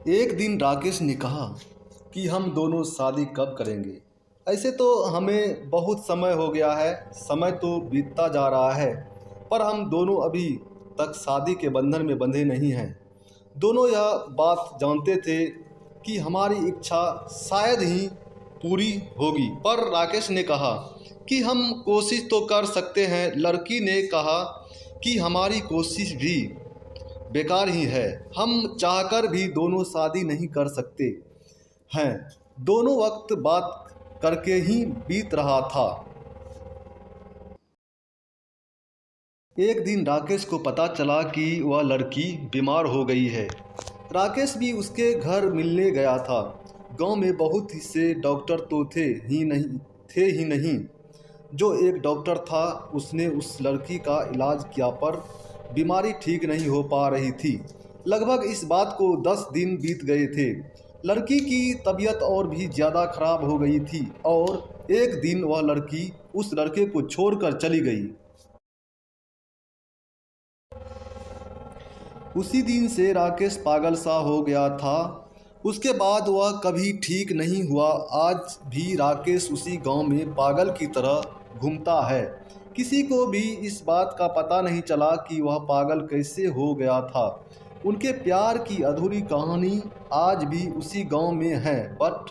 एक दिन राकेश ने कहा कि हम दोनों शादी कब करेंगे। ऐसे तो हमें बहुत समय हो गया है, समय तो बीतता जा रहा है, पर हम दोनों अभी तक शादी के बंधन में बंधे नहीं हैं। दोनों यह बात जानते थे कि हमारी इच्छा शायद ही पूरी होगी, पर राकेश ने कहा कि हम कोशिश तो कर सकते हैं। लड़की ने कहा कि हमारी कोशिश भी बेकार ही है, हम चाहकर भी दोनों शादी नहीं कर सकते हैं। दोनों वक्त बात करके ही बीत रहा था। एक दिन राकेश को पता चला कि वह लड़की बीमार हो गई है। राकेश भी उसके घर मिलने गया था। गांव में बहुत ही से डॉक्टर तो थे ही नहीं। जो एक डॉक्टर था उसने उस लड़की का इलाज किया, पर बीमारी ठीक नहीं हो पा रही थी। लगभग इस बात को 10 दिन बीत गए थे। लड़की की तबीयत और भी ज़्यादा खराब हो गई थी और एक दिन वह लड़की उस लड़के को छोड़कर चली गई। उसी दिन से राकेश पागल सा हो गया था। उसके बाद वह कभी ठीक नहीं हुआ। आज भी राकेश उसी गांव में पागल की तरह घूमता है। किसी को भी इस बात का पता नहीं चला कि वह पागल कैसे हो गया था। उनके प्यार की अधूरी कहानी आज भी उसी गांव में है, बट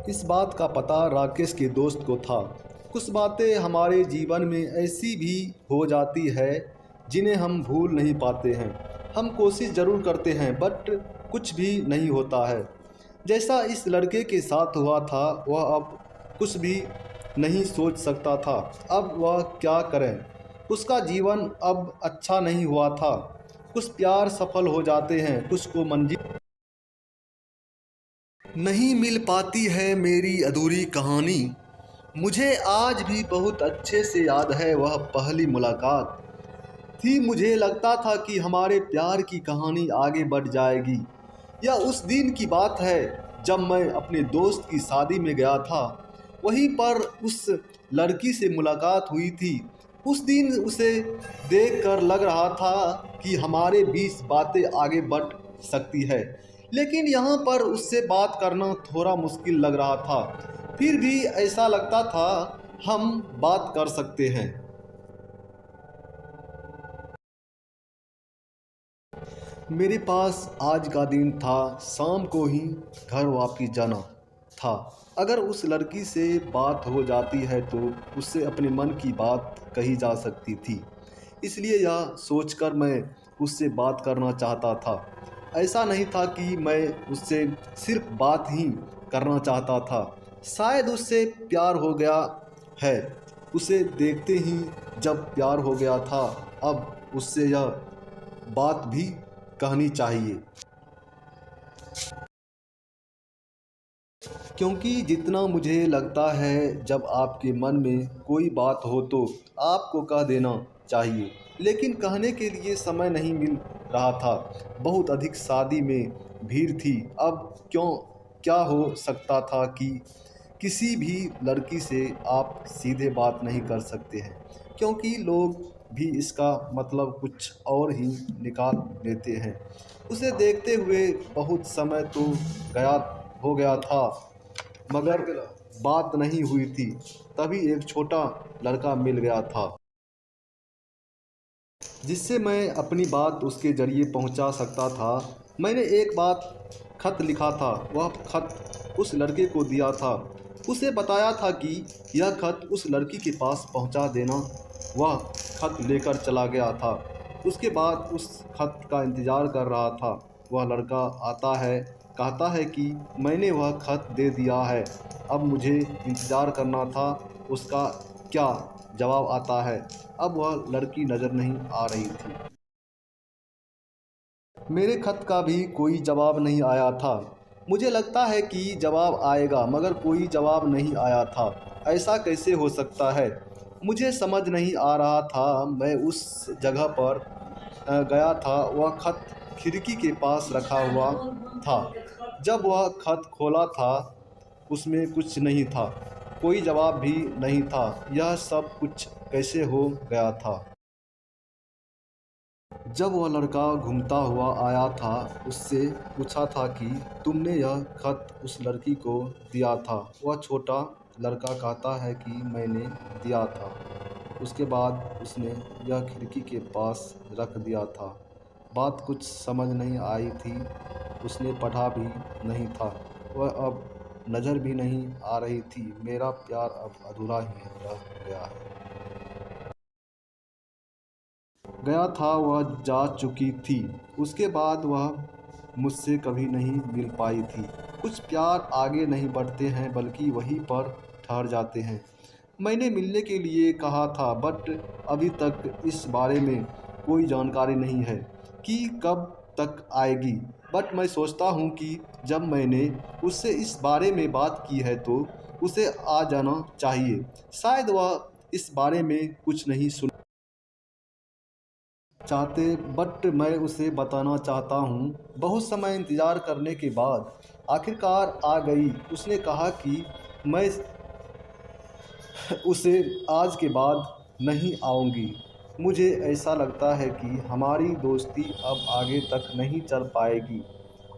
इस बात का पता राकेश के दोस्त को था। कुछ बातें हमारे जीवन में ऐसी भी हो जाती है जिन्हें हम भूल नहीं पाते हैं। हम कोशिश ज़रूर करते हैं, बट कुछ भी नहीं होता है। जैसा इस लड़के के साथ हुआ था, वह अब कुछ भी नहीं सोच सकता था। अब वह क्या करें? उसका जीवन अब अच्छा नहीं हुआ था। कुछ प्यार सफल हो जाते हैं, कुछ को मंजिल नहीं मिल पाती है। मेरी अधूरी कहानी मुझे आज भी बहुत अच्छे से याद है। वह पहली मुलाकात थी। मुझे लगता था कि हमारे प्यार की कहानी आगे बढ़ जाएगी। यह उस दिन की बात है जब मैं अपने दोस्त की शादी में गया था। वहीं पर उस लड़की से मुलाकात हुई थी। उस दिन उसे देखकर लग रहा था कि हमारे बीच बातें आगे बढ़ सकती है, लेकिन यहाँ पर उससे बात करना थोड़ा मुश्किल लग रहा था। फिर भी ऐसा लगता था हम बात कर सकते हैं। मेरे पास आज का दिन था, शाम को ही घर वापस जाना था। अगर उस लड़की से बात हो जाती है तो उससे अपने मन की बात कही जा सकती थी। इसलिए यह सोचकर मैं उससे बात करना चाहता था। ऐसा नहीं था कि मैं उससे सिर्फ बात ही करना चाहता था। शायद उससे प्यार हो गया है। उसे देखते ही जब प्यार हो गया था, अब उससे यह बात भी कहनी चाहिए। क्योंकि जितना मुझे लगता है, जब आपके मन में कोई बात हो तो आपको कह देना चाहिए, लेकिन कहने के लिए समय नहीं मिल रहा था। बहुत अधिक शादी में भीड़ थी। अब क्या हो सकता था कि किसी भी लड़की से आप सीधे बात नहीं कर सकते हैं, क्योंकि लोग भी इसका मतलब कुछ और ही निकाल लेते हैं। उसे देखते हुए बहुत समय तो गया हो गया था, मगर बात नहीं हुई थी। तभी एक छोटा लड़का मिल गया था जिससे मैं अपनी बात उसके ज़रिए पहुंचा सकता था। मैंने एक बात खत लिखा था। वह खत उस लड़के को दिया था। उसे बताया था कि यह खत उस लड़की के पास पहुंचा देना। वह खत लेकर चला गया था। उसके बाद उस खत का इंतज़ार कर रहा था। वह लड़का आता है, कहता है कि मैंने वह खत दे दिया है, अब मुझे इंतज़ार करना था उसका क्या जवाब आता है। अब वह लड़की नज़र नहीं आ रही थी। मेरे खत का भी कोई जवाब नहीं आया था। मुझे लगता है कि जवाब आएगा, मगर कोई जवाब नहीं आया था। ऐसा कैसे हो सकता है? मुझे समझ नहीं आ रहा था। मैं उस जगह पर गया था। वह खत खिड़की के पास रखा हुआ था। जब वह खत खोला था, उसमें कुछ नहीं था, कोई जवाब भी नहीं था। यह सब कुछ कैसे हो गया था? जब वह लड़का घूमता हुआ आया था, उससे पूछा था कि तुमने यह खत उस लड़की को दिया था। वह छोटा लड़का कहता है कि मैंने दिया था। उसके बाद उसने यह खिड़की के पास रख दिया था। बात कुछ समझ नहीं आई थी। उसने पढ़ा भी नहीं था। वह अब नज़र भी नहीं आ रही थी। मेरा प्यार अब अधूरा ही रह गया था। वह जा चुकी थी। उसके बाद वह मुझसे कभी नहीं मिल पाई थी। कुछ प्यार आगे नहीं बढ़ते हैं, बल्कि वहीं पर ठहर जाते हैं। मैंने मिलने के लिए कहा था, बट अभी तक इस बारे में कोई जानकारी नहीं है कि कब तक आएगी। बट मैं सोचता हूँ कि जब मैंने उससे इस बारे में बात की है तो उसे आ जाना चाहिए। शायद वह इस बारे में कुछ नहीं सुन चाहते, बट मैं उसे बताना चाहता हूँ। बहुत समय इंतज़ार करने के बाद आखिरकार आ गई। उसने कहा कि मैं उसे आज के बाद नहीं आऊँगी। मुझे ऐसा लगता है कि हमारी दोस्ती अब आगे तक नहीं चल पाएगी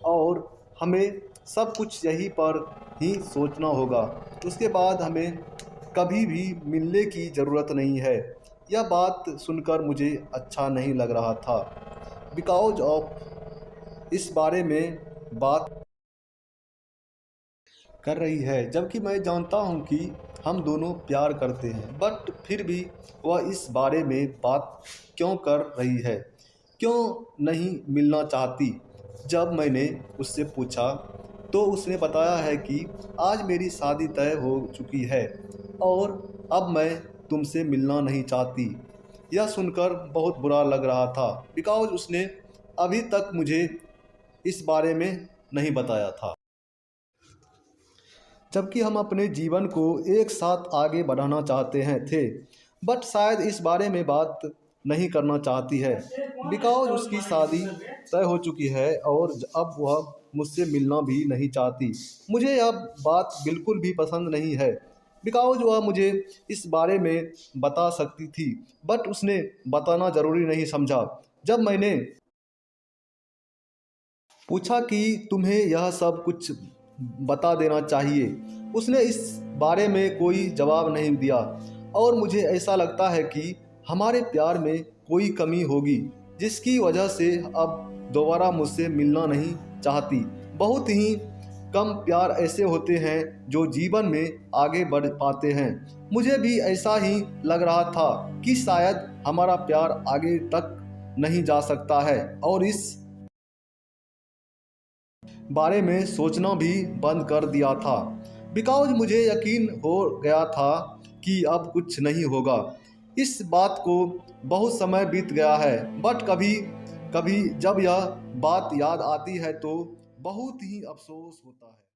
और हमें सब कुछ यहीं पर ही सोचना होगा। उसके बाद हमें कभी भी मिलने की ज़रूरत नहीं है। यह बात सुनकर मुझे अच्छा नहीं लग रहा था, बिकॉज ऑफ इस बारे में बात कर रही है, जबकि मैं जानता हूँ कि हम दोनों प्यार करते हैं। बट फिर भी वह इस बारे में बात क्यों कर रही है, क्यों नहीं मिलना चाहती। जब मैंने उससे पूछा तो उसने बताया है कि आज मेरी शादी तय हो चुकी है और अब मैं तुमसे मिलना नहीं चाहती। यह सुनकर बहुत बुरा लग रहा था, बिकॉज उसने अभी तक मुझे इस बारे में नहीं बताया था, जबकि हम अपने जीवन को एक साथ आगे बढ़ाना चाहते हैं थे। बट शायद इस बारे में बात नहीं करना चाहती है, बिकॉज उसकी शादी तय हो चुकी है और अब वह मुझसे मिलना भी नहीं चाहती। मुझे यह बात बिल्कुल भी पसंद नहीं है, बिकॉज वह मुझे इस बारे में बता सकती थी, बट उसने बताना ज़रूरी नहीं समझा। जब मैंने पूछा कि तुम्हें यह सब कुछ बता देना चाहिए, उसने इस बारे में कोई जवाब नहीं दिया और मुझे ऐसा लगता है कि हमारे प्यार में कोई कमी होगी, जिसकी वजह से अब दोबारा मुझसे मिलना नहीं चाहती। बहुत ही कम प्यार ऐसे होते हैं जो जीवन में आगे बढ़ पाते हैं। मुझे भी ऐसा ही लग रहा था कि शायद हमारा प्यार आगे तक नहीं जा सकता है और इस बारे में सोचना भी बंद कर दिया था, बिकॉज मुझे यकीन हो गया था कि अब कुछ नहीं होगा। इस बात को बहुत समय बीत गया है, बट कभी कभी जब यह बात याद आती है तो बहुत ही अफसोस होता है।